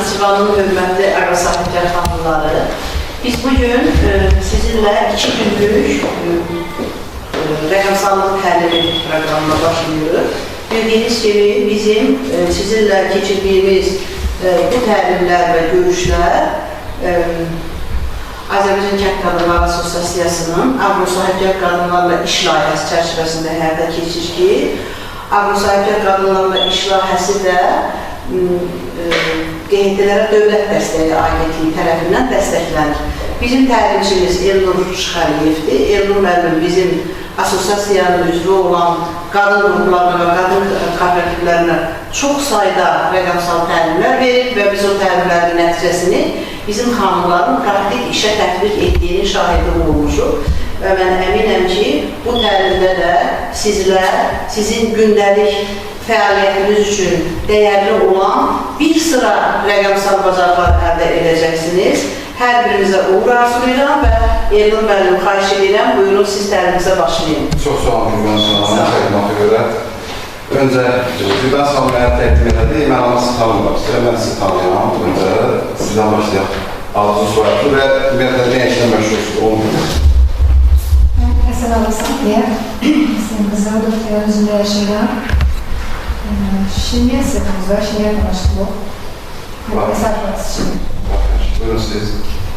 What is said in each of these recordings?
Naxçıvanın hörmətli əqrasahibkar xanımları, biz bugün sizinlə 2 günlük rəqəmsallıq təlimi proqramına başlayırıq. Bildiyiniz gibi bizim sizinlə keçirdiyimiz bu təlimlər və görüşlər Azərbaycan Kənd Qadınları Assosiasiyasının aqrosahibkar qadınlarla iş layihəsi çərçivəsində həyata keçir ki, aqrosahibkar qadınlarla iş layihəsi də QHT-lərə dövlət dəstəyi agentliyi tərəfindən dəstəklənir. Bizim təlimçimiz Elnur Çıxariyevdir. Elnur müəllim bizim asosiasiyanın üzvü olan qadın qruplarına və qadın kooperativlərinə çox sayda rəqəmsal təlimlər verir və biz o təlimlərin nəticəsini bizim xanımların praktik işə tətbiq etdiyini şahidi olmuşuq. Və mən əminəm ki, bu təlimdə də sizlər, sizin gündəlik fəaliyyətiniz üçün dəyərli olan bir sıra rəqəmsal bacarıqlar əldə edəcəksiniz. Hər birinizə uğur arzulayıram və Elnur müəllim xahiş edirəm, buyurun siz təlimizə başlayın. Çox sağ olun, mən sana xeyrimata görə. Öncə, Güldən Sağ mənə təqdim elədi, mən onu sizi tanımaq istəyirəm, mən sizi tanıyam. Öncə sizdən başlayaq. Adınız soyadlı və ümumiyyətlə nə işlə məşğulsuz olmuyor. Həsən Alasadiyə, Qızlar Doktor özündə yaşayıram. Şimdiyə sınıfımız var, şimdiyə tanışdıq. Hesab vasıçını. Buyurun siz.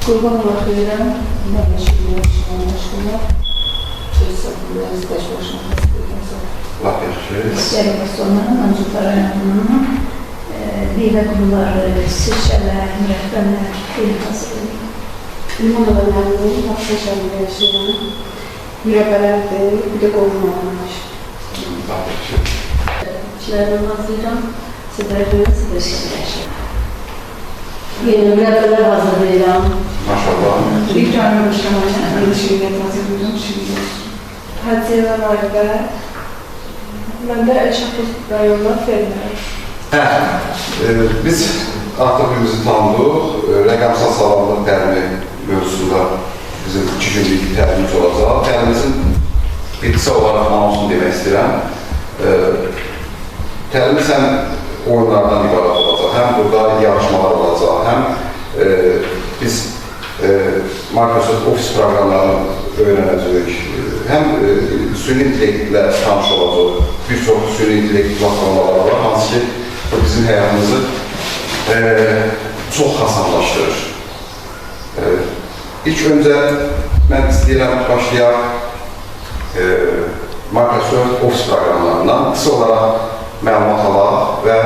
Qurban olaq verirəm, mən yaşayıram, başqına. Söz satılırız, beş başına istəyirəm. Laf yaxşı. İstəyirəm bastonların, ancaqlar ayağının, meyvə qurumları, sirşələr, mürəbbənlər, qeyri hazırlayın. Limon öğrenliği, Hakkı'da yaşayan mürebbelerdir, bir de kovma olmuş. Laf yaxşı. İşlərdən hazırlayıram, sizlərə görə sizlər işlərdə yaşayıram. Yeni mürebbeler hazırlayıram. Maşallah. İlk dönem başlamayla ilişkiyle hazırlıyorum şimdi. Hadiyeler ailede. Ben de Elşafır rayonuna fermerim. Biz artıq birbirimizi tanıdıq. Rəqəmsal sağlamlıq təlimi mövzusunda bizim 2 günlük təlimimiz olacaq. Təlimimizin bir qısa olaraq anonsunu demək istəyirəm. Təlim sən oyunlardan ibarət olacaq. Həm burada yarışmalar olacaq, həm biz Microsoft Office proqramlarını öyrənəcəyik, həm süni intellektlə tanış olacaq. Bir çox süni intellekt platformaları var, hansı ki bizim həyatımızı çox asanlaşdırır. İlk öncə mən istəyirəm başlayaq Microsoft Office proqramlarından qısa olaraq məlumat alaq və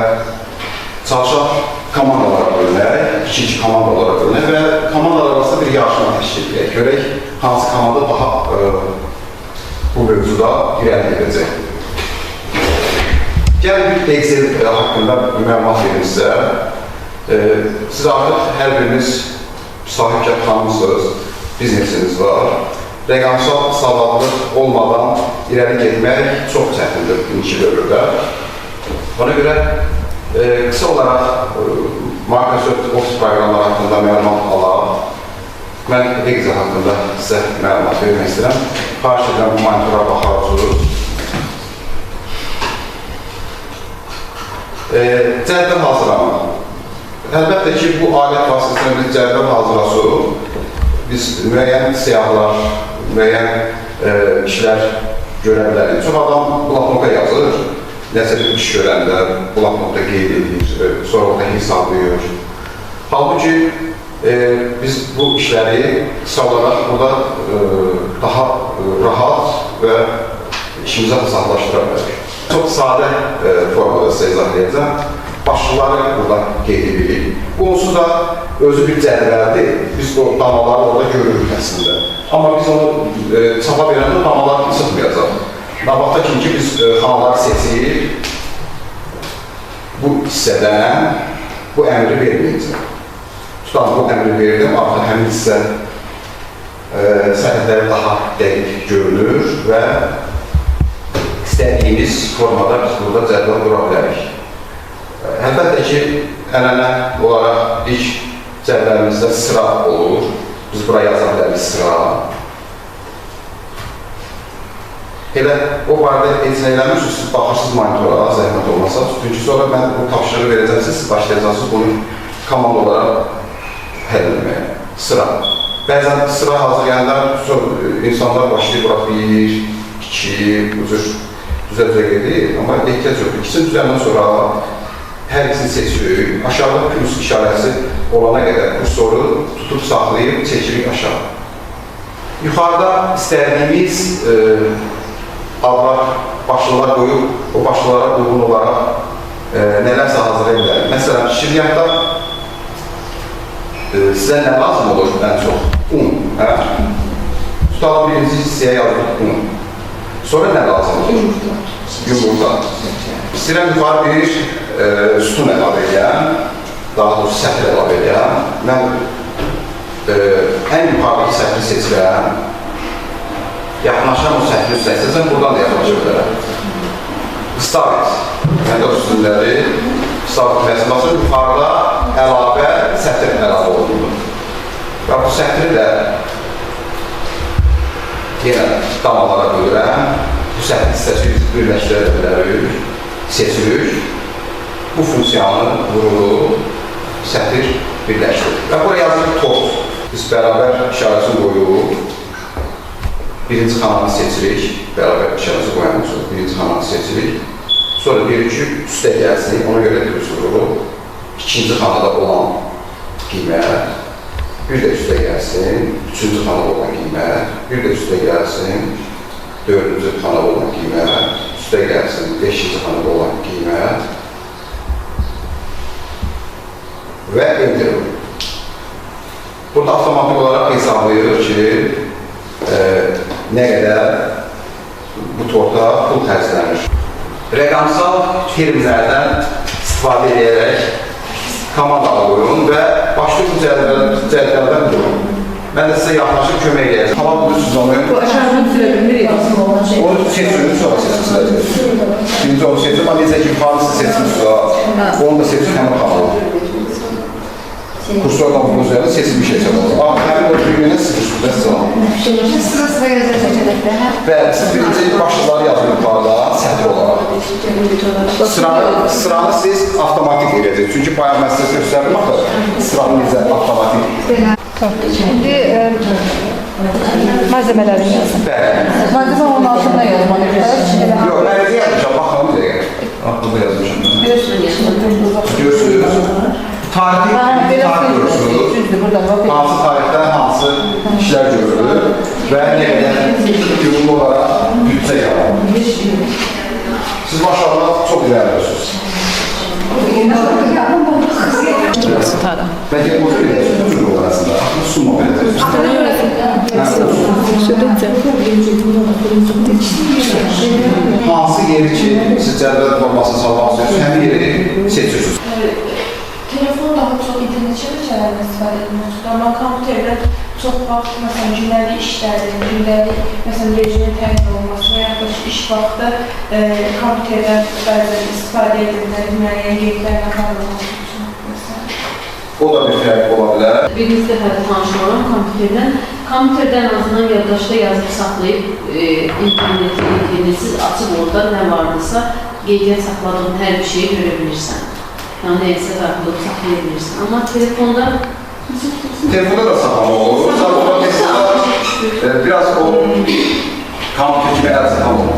çalışaq komandalara bölünək, 2-2 komanda olaraq bölünək və komandalar arasında bir yarışma təşkil edək. Görək, hansı komanda daha bu mövzuda irəli edəcək. Gəlin bir Excel haqqında məlumat verim sizə. Siz artıq hər biriniz sahibkar xanımsınız, biznesiniz var. Rəqəmsal savadlıq olmadan irəli getmək çox çətindir indiki dövrdə. Ona görə qısa olaraq Microsoft Office proqramları haqqında məlumat alaq. Mən Excel haqqında sizə məlumat vermək istəyirəm. Xahiş edirəm, bu monitora baxarıq. Cədvəl hazırlamaq. Əlbəttə ki, bu alət vasitəsilə biz cədvəl hazırlasıq. Biz müəyyən siyahlar, müəyyən işlər görə bilərik. Çox adam bloknoka yazır. Nəsə bir iş görəndə bloknokda qeyd edir, sonra orada hesablayır. Halbuki biz bu işləri qısa olaraq burada daha rahat və işimizə hesablaşdıra bilərik. Çox sadə formada sizə izah edəcəm. Başlıqları burada qeyd edirik. Bu onsuz da özü bir cədvəldir. Biz o damaları orada görürük əslində. Amma biz onu çapa verəndə damalar çıxmayacaq. Nabaqda ki, biz xanaları seçib, bu hissədən bu əmri verməyəcək. Tutan bu əmri verdim, artıq həmin hissə səhvləri daha dəqiq görünür və istədiyimiz formada biz burada cədvəl qura bilərik. Əlbəttə ki, ənənə olaraq ilk cədvəlimizdə sıra olur. Biz buraya yaza bilərik sıra. Elə o barədə etinə eləmişsiniz, siz baxırsınız monitora, zəhmət olmasa. Çünki sonra mən bu tapşırığı verəcəm, siz başlayacaqsınız bunu komanda olaraq həll etməyə. Sıra. Bəzən sıra hazırlayanlar insanlar başlayır, bura 1, 2, bu cür düzə gedir. Amma ehtiyac yoxdur. İkisini düzəndən sonra hər ikisini seçirik. Aşağıda plus işarəsi olana qədər kursoru tutub saxlayıb çəkirik aşağı. Yuxarıda istədiyimiz adlar, başlıqlar qoyub, o başlıqlara uyğun olaraq nələrsə hazırlaya bilərik. Məsələn, şirniyyatda sizə nə lazım olur ən çox? Un. Tutalım birinci hissəyə yazdık un. Sonra nə lazım olur? Yumurta. İstəyirəm yuxarı bir sütun əlavə edəm, daha doğrusu sətr əlavə edəm. Mən ən yuxarıdakı sətri seçirəm. Yaxınlaşan o sətri üstəksəsən, buradan da yaxınlaşa bilərəm. Stavit. Məndə üstünləri stavit məsələsində yuxarıda əlavə, sətr əlavə olunur. Və bu sətri də yenə damalara bölürəm. Bu sətri hissəsi birləşdirə bilərik, seçirik. Bu funksiyanı vururuq, sətr birləşdirir. Və buraya yazılır tort. Biz bərabər işarəsini qoyuruq. Birinci xananı seçirik. Bərabər işarəsi qoyandan sonra birinci xananı seçirik. Sonra bir ki, üstə gəlsin, ona görə düz vururuq. İkinci xanada olan qiymət, bir də üstə gəlsin, üçüncü xanada olan qiymət, bir də üstə gəlsin, dördüncü xanada olan qiymət, üstə gəlsin, beşinci xanada olan qiymət və enter. Burada avtomatik olaraq hesablayırıq ki, nə qədər bu torta pul xərclənir. Rəqamsal terimlərdən istifadə edərək komanda qoyun və başqa bu cədvəldən qurun. Mən də sizə yaxınlaşıb kömək edəcəm. Tamam, bilirsiniz onu. Bu aşağıdan süre bilmirik. Onu seçiyoruz, sonra seçirsiniz. Birinci onu seçiyorum, ama necə ki, yukarısı seçirsiniz, onu da seçin, həmin kanalı. Kursordan bunun üzerinde sesli bir şey çalalım. Ama həmin o düğünə sıkıştır, və sıra. Sırasına göre seçenekler. Və siz birinci başlıqları yazın yukarıda, sətr olarak. Sıranı siz avtomatik edəcək. Çünki bayağı mən sizə göstərdim, sıranı necə avtomatik. Şimdi malzemelerini yazın. Bəli. Malzeme onun altında yazmalı. Yox, mən necə yazmışam, baxalım deyək. Burada yazmışam. Görürsünüz. Tarih görürsünüz. Hansı tarihdə hansı işlər görülür və nə qədər ümumi olaraq büdcə yalanır. Siz maşallah çok ilerliyorsunuz. Ben gelip oturuyorum bu arasında. Sunma ben. Hansı yeri ki siz cədvəl formasını salmaq istiyorsunuz, həmin yeri seçiyorsunuz. Telefon daha çox internet şəbəkələrindən istifadə edilmək. Amma kompüterdən çox vaxt, məsələn, gündəlik işlərin, gündəlik, məsələn, rejimin təyin olması və yaxud da iş vaxtı kompüterdən bəzən istifadə edilir, müəyyən qeydlərlə qalmaq üçün. O da bir fərq ola bilər. Birinci dəfə tanışmaram kompüterdən. Kompüterdən azından yaddaşda yazıb saxlayıb, internetsiz açıb orada nə vardısa, qeydiyyat saxladığın hər bir şeyi görə bilirsən. Yəni, neysə daxilib saxlaya bilirsən. Amma telefonda... Telefonda da saxlama olur. Saxlama mesela biraz o kompüter kimi ərzaq olur.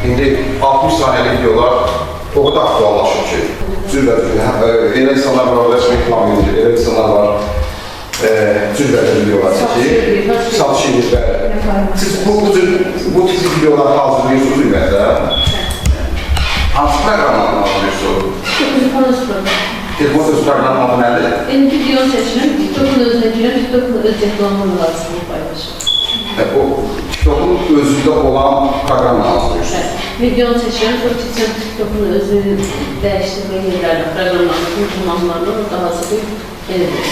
İndi 60 saniyelik videolar o kadar aktuallaşır ki, elə insanlar var, reklam edilir, elə insanlar var, cürbəcə videolar çəkir, satış edir. Siz bu tip videoları hazırlıyorsunuz ümumiyyətlə. Hansı proqramlarını hazırlıyorsunuz? Telefon öz proqramı. Telefon öz proqramının adı nədir? Video seçirim, TikTok'un özünə girir, TikTok'un öz reklamını lazım paylaşır. O TikTok'un özündə olan proqramla hazırlayırsınız. Videonu seçirəm, sonra keçən TikTok'un özünü dəyişdirmə yerlərdə, proqramlarında, uzmanlarında orada hazırlayıb edilir.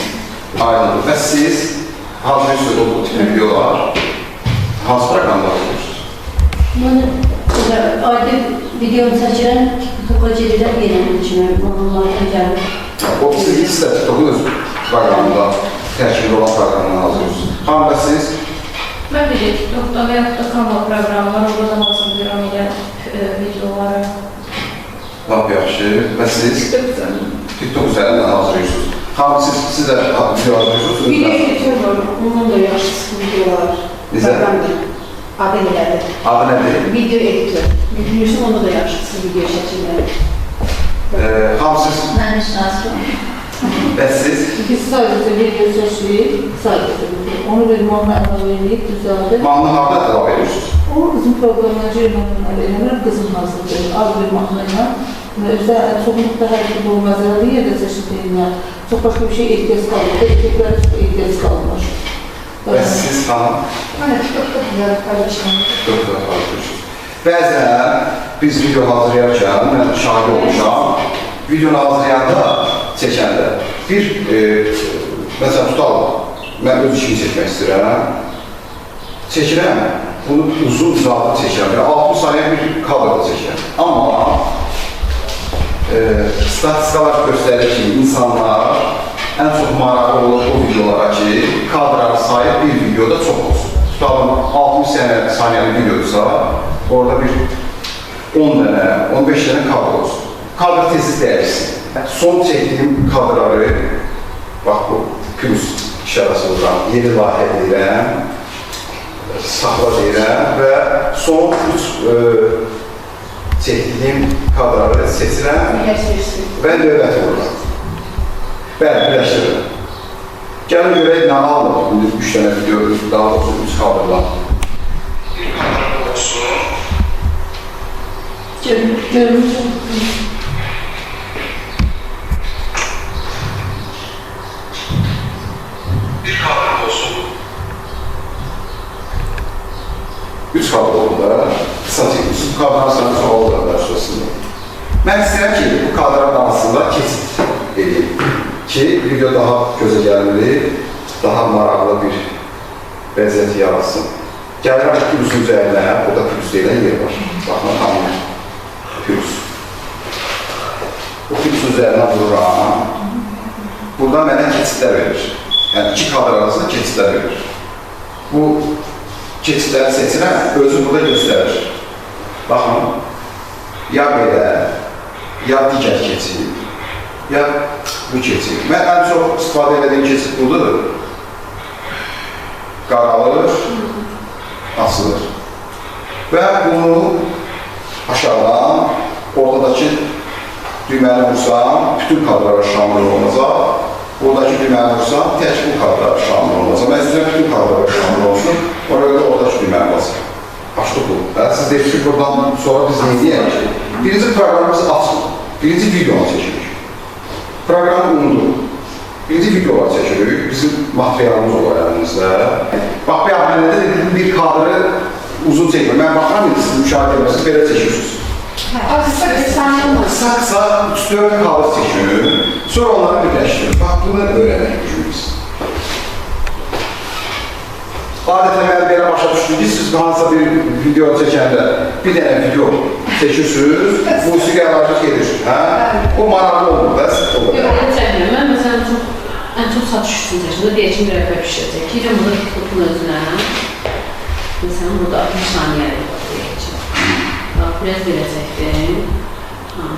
Aydın. Və siz hazırlayırsınız o tip videolar, hansı proqramda hazırlayırsınız? Mən adi videonu seçirəm, TikTok'a gedirəm, yenə düşünürəm, onlardan gəlir. O siz də TikTok'un öz proqramında, tərkibli olan proqramdan hazırlayırsınız. Hanım və siz? Mən bir TikTok'da və yaxud da kanal proqramı var, orada hazırlayıram elə videoları. Lap yaxşı. Və siz? TikTok üzərindən hazırlayırsınız. Hanım siz də video hazırlayırsınız? Video editor var, onun da yaxşısı videolar. Bizə? Adı nədir? Adı nədir? Video editor. Biliyorsun, onda da yaxşısı video şəkilləri. Hanım siz? Mən işləşdirəm. Və siz? Biz sadəcə video seçdik, sadəcə video. Onu bir mahnı əlavə edib, düzəldir. Mahnı harada əlavə edirsiniz? O bizim proqramlarca eləmirəm, qızım hazırlayır, az bir mahnıyla. Özdə çoxluqda hər şey bu məzələdə yerdə çeşidliyinlər. Çox başqa bir şey ehtiyac qalmır, erkəklərə çox ehtiyac qalmır. Və siz hanım? Mən TikTokda güzel paylaşıram. TikTokda hazırlayırsınız. Bəzən biz video hazırlayarkən, mən şahid olmuşam, videonu hazırlayanda, çəkəndə bir, məsələn, tutalım, mən öz işimi çəkmək istəyirəm, çəkirəm, bunu uzun zaten çəkirəm, 60 saniyə bir kadrda çəkirəm. Amma statistikalar göstərir ki, insanlar ən çox maraqlı olur o videolara ki, kadrları sayıb bir videoda çox olsun. Tutalım, 60 saniyəli videodursa, orada bir 10 dənə, 15 dənə kadr olsun. Kadr tezsiz dəyişsin. Son çəkdiyim kadrları, bax bu, plus işarəsində yeni layihə deyirəm, saxla deyirəm və son 3 çəkdiyim kadrları seçirəm və növbəti vururam. Bəli, birləşdirirəm. Gəlin görək, nə alır? 3 dənə video, daha doğrusu 3 kadrlar. Bir kadr olsun. Görmüşüm. Bir kadr olsun. 3 kadr oldu da, kısa çekmişsiniz. Bu kadrlar sana çox olurlar sonrasında. Mən istəyirəm ki, bu kadrların arasında kesit edeyim. Ki, video daha gözə gəlmeli, daha maraqlı bir vəziyyət yaratsın. Gəlirəm pürüsün üzərinə, orada pürüs deyilən yer var. Baxın, tanıyır. Pürüs. O pürüsün üzərinə vururam. Burada mənə keçidlər verir. Yəni, 2 kadr arasında keçidlər verir. Bu keçidləri seçirəm, özü burada göstərir. Baxın, ya belə, ya digər keçid, ya bu keçid. Mən ən çox istifadə edədiyim keçid budur. Qaralır, açılır. Və bunu aşağıdan, ortadakı düyməni vursam, bütün kadrlara şamil olacaq. Buradakı düyməni vursam, tək bu kadrlara şamil olacaq. Mən istəyirəm, bütün kadrlara şamil olsun. Ona görə oradakı düyməni basın. Açdıq bu. Siz deyirsiniz ki, buradan sonra biz ne deyək ki? Birinci proqramımızı açın. Birinci videonu çəkirik. Proqramı unudun. Birinci videolar çəkirik. Bizim materialımız olur əlimizdə. Bax, mən də dedim, bir kadrı uzun çəkmir. Mən baxıram, siz müşahidə edirsiniz, belə çəkirsiniz. Kısa 3-4 kadr çəkirik. Sonra onları birləşdirir. Bax, bunu öyrənək düşünürüz. Adətən mən belə başa düşdüm ki, siz hansısa bir video çəkəndə bir dənə video çəkirsiniz, musiqi əlavəci gedir. O maraqlı olur da, siz olur. Yox, elə çəkmirəm. Mən məsələn ən çox saç üstünü çəkirəm. Deyək ki, bir rəfə pişir çəkirəm. Burada TikTok'un özünə. Məsələn, burada 60 saniyə deyək ki. Biraz belə çəkdim.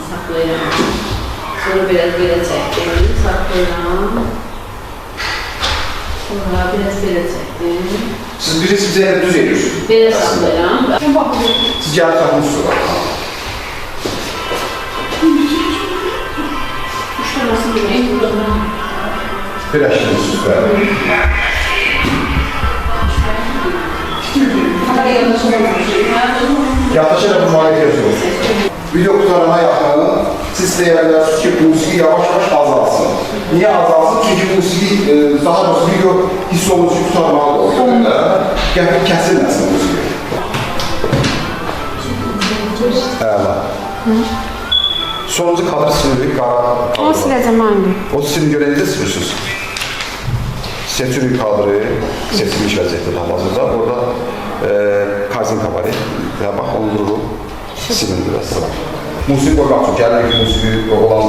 Saxlayıram. Sonra biraz belə çəkdim. Saxlayıram. Sonra biraz belə çəkdim. Siz birisi bizə düz edirsiniz. Belə saxlayıram. Siz gəlib tapmışsınız var. Üç tanəsini biləyim, burada. Birləşdirirsiniz, bəli. Yaklaşık bu maliyet yazıyoruz. Video kutularına yakın, siz değerlersiniz ki musiki yavaş yavaş azalsın. Niye azalsın? Çünkü musiki daha doğrusu video hissolucu tutarmalı oluyor. Qəfil kəsilməsin musiqi. Əla. Sonuncu kadr silindi, qara. O siləcəm hangi? O silin görəndə silirsiniz. Seçirik kadrı, seçilmiş vəziyyətdə hal-hazırda. Orada karzinka var. Ya bax, onu vururuq, silindi və sıra. Musiqi qoymaq üçün gəlirik, musiqi olan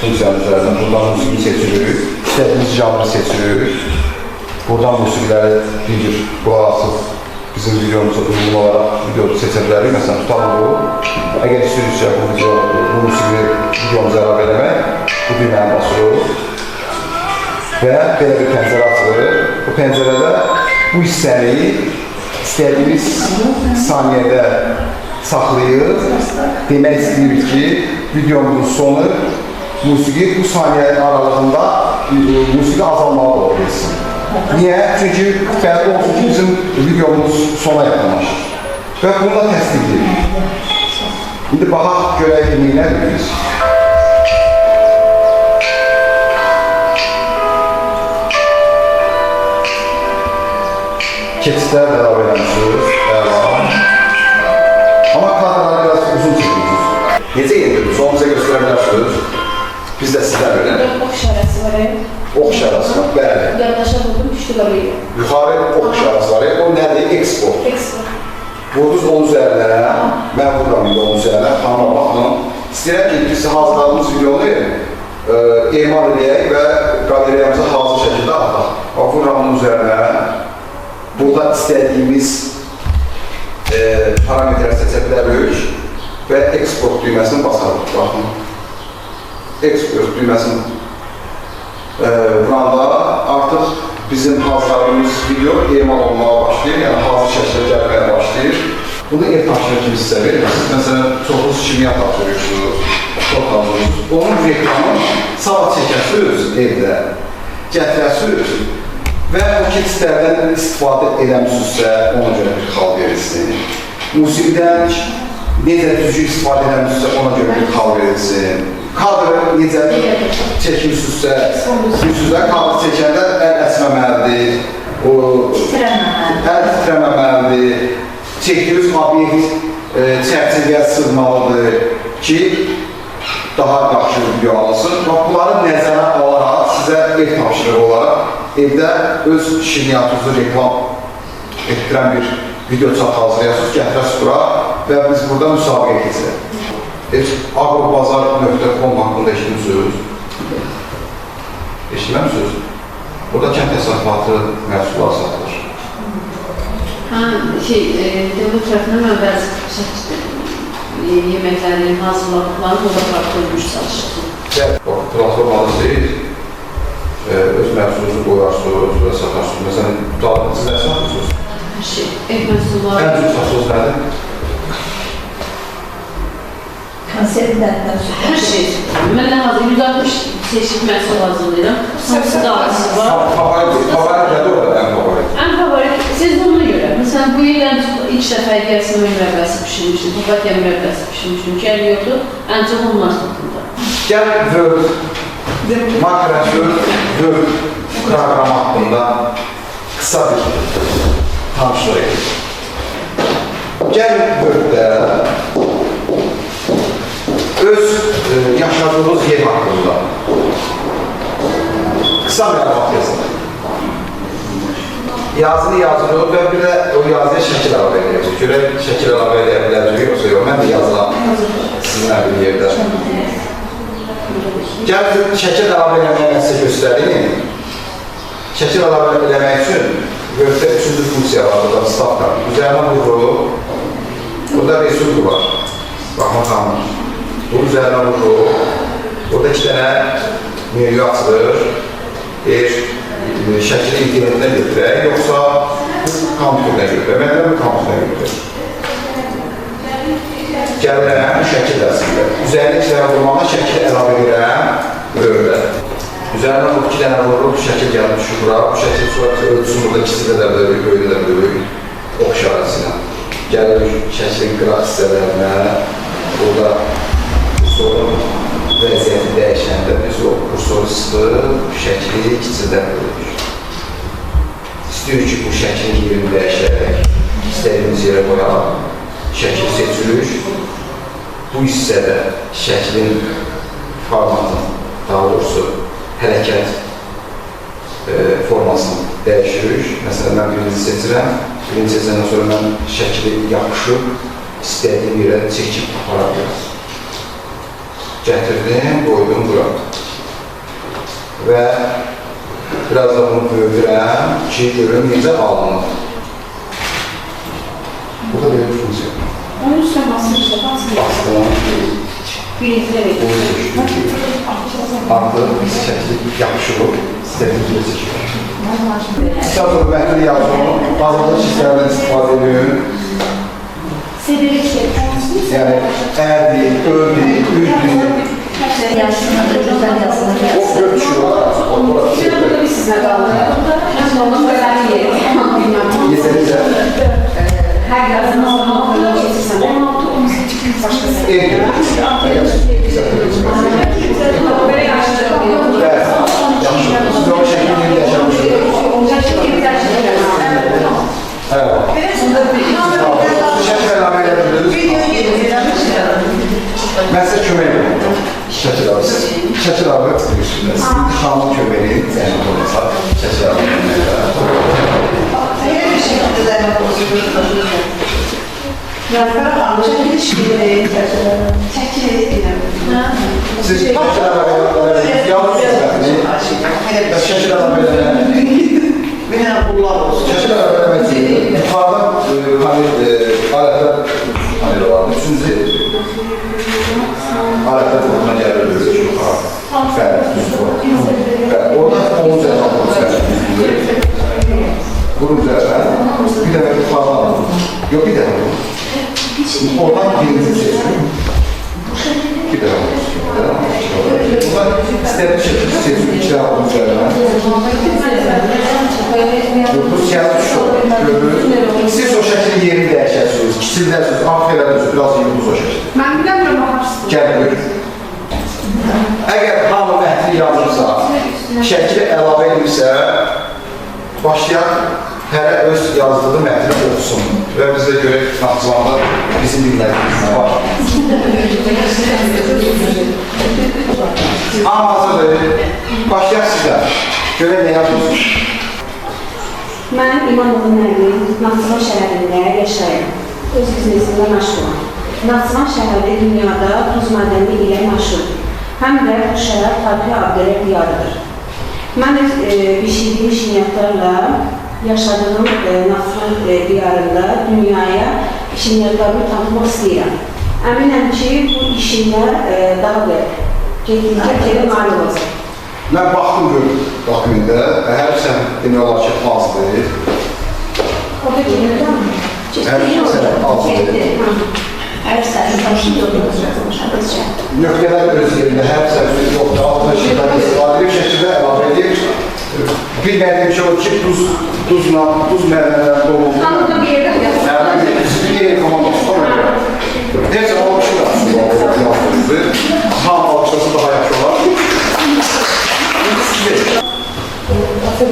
funksiyanın üzərindən buradan musiqi seçirik. İstədiyimiz janrı seçirik. Buradan musiqiləri bir qulaq asıb bizim videomuza uyğun olaraq videoyu seçə bilərik. Məsələn, tutalım bu. Əgər istəyiriksə bu musiqi videomuza əlavə eləmək, bu düyməni basırıq. Və belə bir pəncərə açılır. Bu pəncərədə bu hissəni istədiyimiz saniyədə saxlayır. Demək istəyirik ki, videomuzun sonu musiqi bu saniyənin aralığında musiqi azalmalı olur bilsin. Niyə? Çünki bəlli olsun ki, bizim videomuz sona yaxınlaşır. Və bunu da təsdiqləyir. İndi baxaq görək nədir biz. Keçidlər də əlavə eləmişsiniz. Amma kadrları biraz uzun çəkmişsiniz. Necə yedirdiniz? Onu bizə göstərə bilərsiniz. Biz də sizdən öyrənək. Ox işarəsi var. Ox işarəsi var, bəli. Yaddaşa vurdum, düşdü qalıydı. Yuxarı ox işarəsi var, o nədir? Export. Export. Vurdunuz onun üzərinə, mən vururam onun üzərinə, tamam baxın. İstəyirəm ki, biz hazırladığımız videonu emal edək və qaleriyamıza hazır şəkildə ataq. Vururam onun üzərinə. Burada istədiyimiz parametrləri seçə bilərik və export düyməsini basarıq. Baxın. Export düyməsini vuranda artıq bizim hazırladığımız video emal olmağa başlayır, yəni hazır şəkildə gəlməyə başlayır. Bunu ev tapşırı kimi sizə verir. Siz məsələn, çoxunuz kimya tapşırıyorsunuz, onun reklamını sabah çəkəsiniz evdə, gətirəsiniz və o keçidlərdən istifadə eləmişsinizsə, ona görə bir xal verilsin. Musiqidən necə düzgün istifadə eləmişsinizsə, ona görə bir xal verilsin. Kadrı necə çəkmişsinizsə, kadrı çəkəndə əl əsməməlidir, əl titrəməməlidir, çəkdiyiniz obyekt çərçivəyə sığmalıdır ki, daha yaxşı video alınsın. Bunları nəzərə alaraq sizə ev tapşırığı olaraq evdə öz şirniyyatınızı reklam etdirən bir video çat hazırlayasınız, gətirəsiniz bura və biz burada müsabiqə keçirək. agrobazar.com haqqında eşitmişsiniz? Eşitməmişsiniz? Burada kənd təsərrüfatı məhsulları satılır. Dövlət tərəfindən mən bəzi yeməklərini hazırladıqlarını orada platformüş çalışırsın. Platformanız deyil, öz məhsulunuzu qoyarsınız və satarsınız. Məsələn, siz nə satırsınız? Hər şey, ev məhsulları. Ən çox satılır nədir? Konservlərdən sonra. Hər şey. Mən də 160 çeşit məhsul hazırlayıram. Samsı dağısı var. Favorit nədir orada ən favorit? Ən favorit sezonuna görə. Məsələn, bu il ilk dəfə gəlsin mürəbbəsi pişirmişdim, papatya mürəbbəsi pişirmişdim. Gəl yoxdur, ən çox onlar satıldı. Gəl Word, Microsoft Word proqramı haqqında qısa bir tanışlıq edir. Gəl Word'də öz yaşadığınız yer haqqında qısa məlumat yazın. Yazını yazılır və bir də o yazıya şəkil əlavə edirik. Görək, şəkil əlavə edə bilərik, yoxsa yox, mən də yazıram sizinlə bir yerdə. Gəl, şəkil əlavə eləməyə sizə göstəreyim. Şəkil əlavə eləmək üçün Word'də 3-cü funksiya var, burada start var. Üzərinə vururuq, burada resurs var. Baxma xanım. Bunun üzərinə vururuq. Burada 2 dənə menü açılır. Şəkili internetdən götürək, yoxsa kompüterdən götürək. Mən də bu kompüterdən götürək. Gəlirəm, şəkil dərsində. Üzərinə 2 dənə vurmaqla şəkil əlavə edirəm, Word'də. Üzərinə bu 2 dənə vururuq, şəkil gəlib düşür bura. Bu şəkil sonra ölçüsün burada ikisi də böyük, böyük də böyük. Ox işarəsinə. Gəlirik şəklin qıraq hissələrinə. Burada kursorun vəziyyəti dəyişəndə biz o kursoru sıxıb, şəkli kiçildən bölürük. İstiyoruz ki, bu şəklin yerini dəyişərək istədiyimiz yerə qoyalım. Şəkil seçilir. Bu hissədə şəklin formatını, daha doğrusu hərəkət formasını dəyişirik. Məsələn, mən birinci seçirəm. Birinci seçəndən sonra mən şəkili yapışıb, istədiyim yerə çəkib aparabilirim. Gətirdim, qoydum bura. Və biraz da bunu böyüdürəm ki, görüm necə alınır. Bu da belə bir funksiya. Onun üstüne basmışlar, Bastım. Birinciyle bekliyorum. Artıq şəkli yapışılıb, istədiyim yerə çəkilir. Kitabı məhdəli yazdım, bazıda şişlərdən istifadə edin. Yəni, ərdi, öldü, üldü. O görüşüyorlar. Burada bir sizinle kaldı. Hem de onun özelliği yeri. Yeterince Her yazın olmalı. 16-18 başkası. Böyle yaşlı. Evet. Siz o şekilde yaşamışsınız. Evet. Şəkil əlavə edebiliriz. Mən sizə kömək edirəm. Şəkil əlavə. Şəkil əlavə istəyirsiniz. İntixamın köməyi zəhmət olmasa şəkil əlavə edirəm. Her bir şekilde zəhmət olsun. Yarqara xanım, şəkil işləyir. Şəkil edirəm. Siz şəkil əlavə edirəm. Yalnız şəkil əlavə edirəm. Mənə qullar olsun. Şəkil əlavə edirəm. Yuxarıdan alətlər var. Üçüncü alətlər formatına gəlir. Oradan onun üzərində alınır. Bunun üzərində bir dəfə yuxarıdan alınır. Yox, bir dəfə alınır. Oradan birinci seçilir. Bir dəfə alınır. Bunlar istədiyim şəkil seçilir. İki dəfə alınır üzərində. Bu siyasi şok. Siz o şəklin yerini dəyişərsiniz, kisildərsiniz, artıq elədiniz, biraz yığınız o şəkil. Ben bilemiyorum bakarsın. Gəlir. Əgər hamı mətni yazırsa, şəkili əlavə edirsə, başlayan hərə öz yazdığı mətni oxusun və bizə görə Naxçıvanda bizim dinlədiyimiz var. Amma hazırdır, başlayan sizlər, görə nə yazıyorsunuz? Mən İmanoğlu müəllim, Naxçıvan şəhərində yaşayıram. Öz biznesimdə məşğulam. Naxçıvan şəhəri dünyada duz mədəni ilə məşğuldur. Həm də bu şəhər tarixi abidələr diyarıdır. Mən bişirdiyim şinyatlarla yaşadığım Naxçıvan diyarında dünyaya şinyatlarımı tanıtmaq istəyirəm. Əminəm ki, bu işimlər daha da getdikcə nail olacaq. Mən baxdım gördüm dokumində, hər sən demək olar ki, azdır. Orada gelir mi? Hər sən azdır. Hər səhər başını yoxlayacaq. Nöqtələr öz yerində, hər sən yoxdur, altına şeydən istifadə edib, şəkildə əlavə edib. Bilmədiyim şey o ki, duz mədənlərində olmalı. Tanıda bir yerdə Yəni, bir yeri komandası var. Neyse, almışlar. Ham alışması daha yaxşı olar. Mən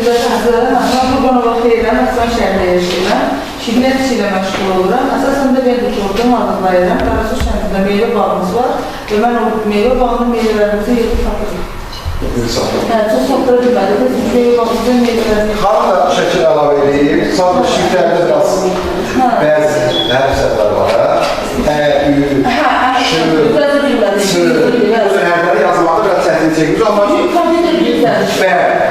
qurban olaq deyirəm, Naxçıvan şəhərində yaşayıram. Şignət işi ilə məşğul oluram. Əsasən də mən orada mağazadayıram. Qarasu şəhərində meyvə bağımız var və mən o meyvə bağının meyvələrimizi yığıb satırım. Çox satıra bilmədim. Meyvə bağımızın meyvələrini... Xanım da şəkil əlavə edib, sadəcə şifrlərdə biraz bəzi hərfsətlər var. Bu hərfləri yazmaqda biraz çətin çəkmiş,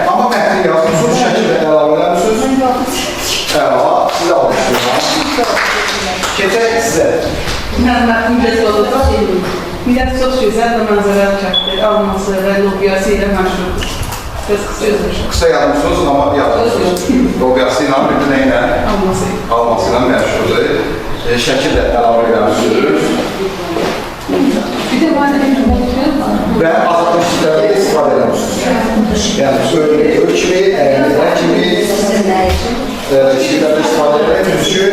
amma mətni yazmışsınız, şəkildə əlavə eləmişsiniz. Əla, sizə almışsınız. Keçək sizə. Millət çox gözəl və mənzərəli kənddir. Alması və lobiyası ilə məşhurdur. Qız qısıdır. Qısa yazmışsınız, amma yazmışsınız. Lobiyası ilə, bir də ilə? Alması. Alması ilə məşhurdur. Şəkildə əlavə eləmişsiniz. Bir də var Və azadlı işlərdə istifadə eləmişsiniz. Yəni, öl kimi, əyənlər kimi işlərdə istifadə eləmək üçün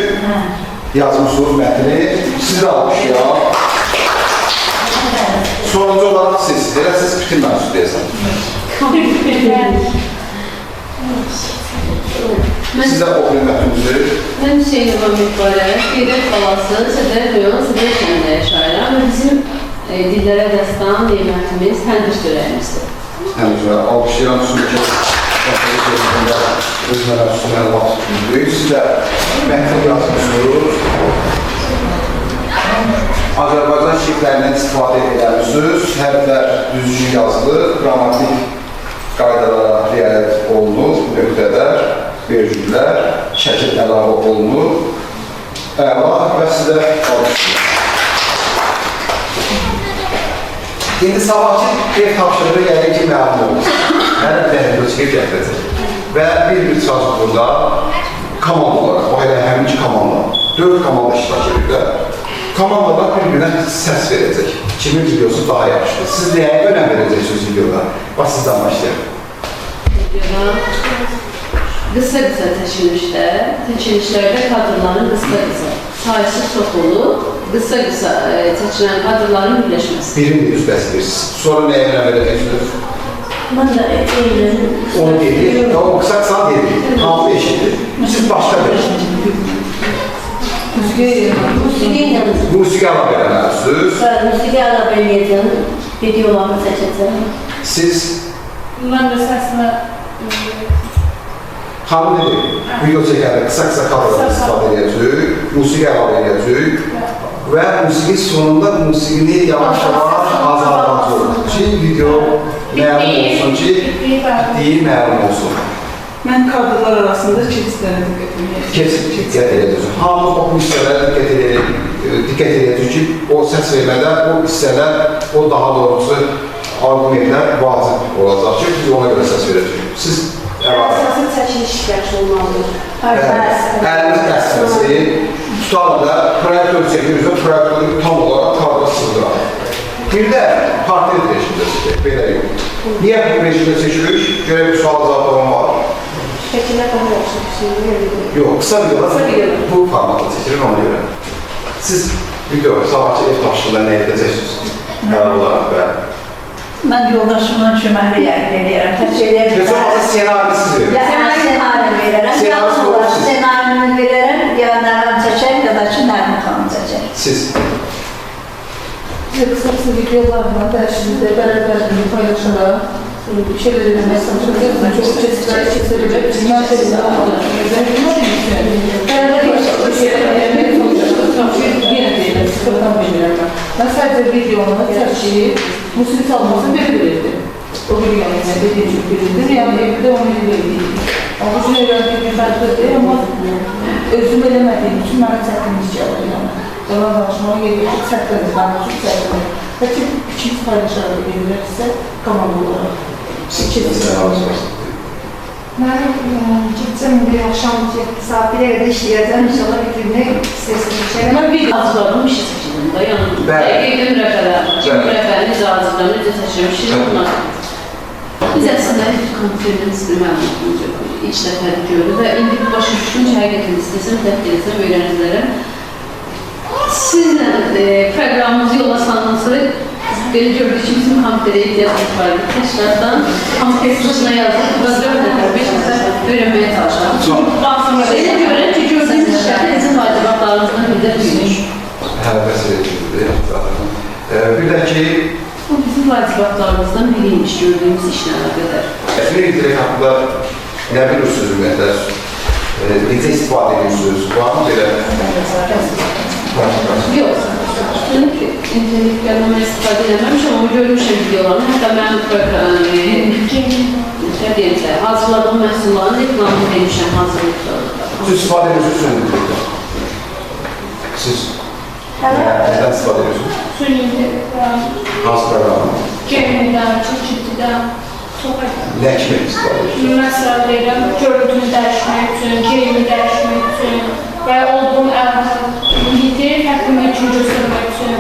yazmışsınız mətni. Siz də almışıq. Sonuncu olaraq siz, elə siz bütün məhsul deyəsən. Sizə o hörmətimizi Mən Hüseyin İvan Mübarək, Qeyrət Qalası, Sədər Rayon, Sədər kəndində yaşayıram və bizim dillərə dəstan neymətimiz təndir çörəyimizdir. həmçə alqışlayan Sürkə öz mənəfsü məlumat bildirik. Siz də məktəb yazmışsınız. Azərbaycan şirklərindən istifadə edəmişsiniz. Hərflər düzgün yazılı, qrammatik qaydalara riayət olunur, nöqtələr, vergüllər, şəkil əlavə olunur. Əla və sizə alışılır. İndi sabahçı ev tapşırığı yəqin ki, məlum olmuş. Mənə bir ölçüyə gətirəcək. Və bir çalışıq burada komanda olaraq, o hələ həmin ki komanda, 4 komanda iştirak edirlər. Komandalar bir-birinə səs verəcək. Kimin videosu daha yaxşıdır. Siz nəyə önəm verəcəksiniz videoda? Bax, sizdən başlayalım. Qısa-qısa çəkilişlərdə kadrların qısa-qısa, sayısı çox olur, qısa-qısa çəkilən kadrların birləşməsi. Birini düz bəs edirsiniz. Sonra nəyə önəm verəcəksiniz? Ben de eğlenim. Onu deyir, o qısa-qısa deyir, hamı eşidir. Siz başqa bir Musiqiyle musiqi ala verəməlisiniz. musiqi alab eləyəcəm, videolarını çəkəcəm. Siz Mən də səsimə xanım dedi, video çəkəndə qısa-qısa kadrlarını istifadə edəcək, musiqi əlavə edəcək və musiqi sonunda musiqini yavaş-yavaş azaldacaq olur ki, video məlum olsun ki, deyil məlum olsun. Mən kadrlar arasında keçidlərə diqqət edəcəm. Diqqət edəcək. Hamı o hissələrə diqqət edəcək ki, o səs vermədə o hissələr, o daha doğrusu argumentlər vacib olacaq ki, biz ona görə səs verəcək. Siz Əsası çəkiliş yaxşı olmalıdır. əliniz əsməsi, tutalım da proyektör çəkiyoruz və proyektörü tam olaraq kadra sığdıraq. Bir də portret rejimdə çəkək, belə yox. Niyə bu rejimdə çəkirik? Görək bir sual cavablaman var. Şəkillər daha yaxşı düşünürəm. Yox, qısa videolar bu formatda çəkilir ona görə. Siz video, sabahçı ev tapşırıqda nə edəcəksiniz? Qərar olaraq və Ben yoldaşımla köməkli eləyərəm. Heç olmazsa senaryo siz verin. Senaryo verərəm. Senaryo Yalnız siz. senaryonu verərəm, ya Nərman çəkər, ya da ki, Nərman xanım çəkər. Siz Qısa-qısa videolarla dərsimizdə bərabərliyi paylaşaraq bir şeylər eləmək çalışırıq. Çox keçirək, keçirək. Mən də ben sadece videonu çəkib, musiqi çalmasını verilirdim. O videonun ne dediği çok verildir. Yani evde onu verilirdim. Ama bu şeyler bir fərqlidir, ama özüm eləmədiyim üçün mənə çətinlik gəlir. Yalan danışmağa gerek yok, çətinlik, bana çok çətinlik. Peki ikimiz paylaşaraq verilirsə, komanda olaraq. Mən gecəm bir axşam 7 saat bir evdə işləyəcəm. İnşallah bir günü istəsəm. Mən video hazırladım, bir şey seçildim da, yanımda. Bəli. Qeydim rəfələr, rəfərini necə hazırladım, necə seçilmişim, bunlar. Biz əslində kompüterdən sizin məlumatınızı ilk dəfəli gördük və indi başa düşdüm ki, həqiqətən istəsəm, təhqilisəm, öyrənizlərəm. Sizlə proqramımızı yola salından sonra belə gördük ki, bizim kompüterə ehtiyacımız var idi. Təşkilatdan kompüter sırasına yazdık və 4 nəfər, 5 nəfər öyrənməyə çalışalım. Elə görək ki, gördüyümüz işlərdə bizim vacibatlarımızdan bir də büyümüş. hələ vəsilədir. Bir də ki, Bu bizim vacibatlarımızdan biriymiş gördüyümüz işlərə qədər. Təsvir edilək haqqında nə bilirsiniz ümumiyyətlə? Necə istifadə edirsiniz? Var mı belə? Yox, internetlərdən mən istifadə eləməmişəm, amma görmüşəm videolarını, hətta mənim hazırladığım məhsulların reklamını demişəm hazırlıqlarında. Siz istifadə edirsiniz? Siz nədən istifadə edirsiniz? Hansı proqramı? Gəmidən, çəkildən, çox əgər. Nə kimi istifadə edirsiniz? Məsəl verirəm, görüntünü dəyişmək üçün, geyimi dəyişmək üçün və ya olduğum əlamətini fərqli üçün göstərmək üçün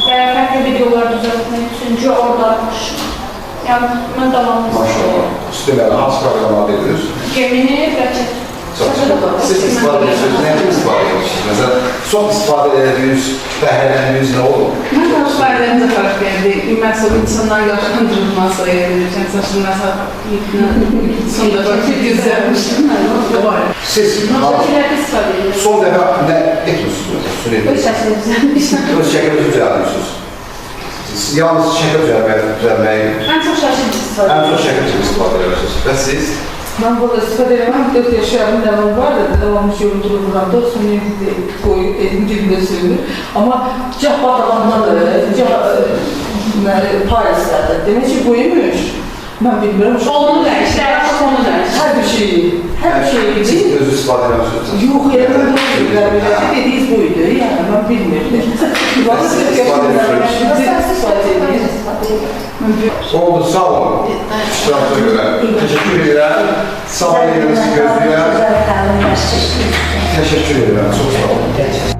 və ya fərqli videolar düzəltmək üçün ki, oradaymış. Yəni, mən davamlı Maşallah. Üstəməli, hansı proqramlar edirsiniz? Gemini və çəkildən. Siz istifadə edirsiniz, nə kimi istifadə edirsiniz? Məsələn, çox istifadə edədiyiniz, bəhrələdiyiniz nə olur? Mən danışmalarımıza fərq verdi. Məsələn, insanlar yaşlandırılması, saçın məsəl sonunda bakı düzəlmişdim. Siz Şəkillərdə istifadə edirəm. son dəfə nə etmişsiniz? Öz şəklini düzəltmişəm. Öz şəkilinizi düzəltmişsiniz. Siz yalnız şəkil düzəlməyi, Ən çox şəkil istifadə ən edirəm. çox şəkil kimi istifadə edirsiniz. Və siz? Ben burada istifade edemem. 4 yaşlarım devam var da devamlı yolculuk burada. Sonra koyup dibinde sürülür. Ama cah bağlanmalı, cah Paris'lerde. Demek ki buymuş. Ben bilmiyorum. Onu dəyişir, onu dəyişir. Her şeyi Siz değil. özü istifadə edirsiniz. Yok, dediğiniz buydu. Yani ben bilmirdim. Nasıl istifade ediyorsunuz? Oldu, sağ olun. İştirakına görə. Teşekkür edirəm. Sağ olun, gözləyirəm. Teşekkür edirəm, çox sağ olun.